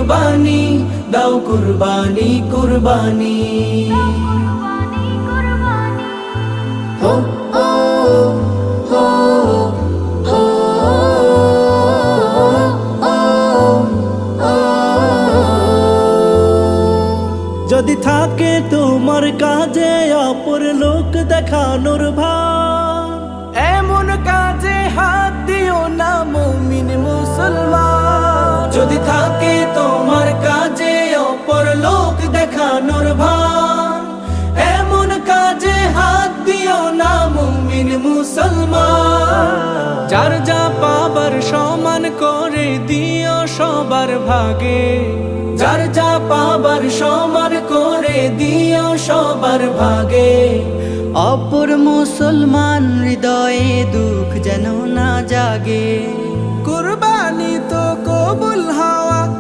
কুরবানি দাও কুরবানি কুরবানি হো হো হো হো যদি থাকে তোমার কাজে অপর লোক দেখানোর ভান, এমন কাজে হাত দিও না মুমিন মুসলমান। যদি থাকে তোমার কাজে অপর লোক দেখানোর ভান, এমন কাজে হাত দিও না মুমিন মুসলমান। যার যা পাবার সমান করে দিও সবার ভাগে, যার যা পাবার সমান করে দিও সবার ভাগে। অপর মুসলমান হৃদয়ে দুঃখ যেন না জাগে। কুরবানি তো কবুল হওয়া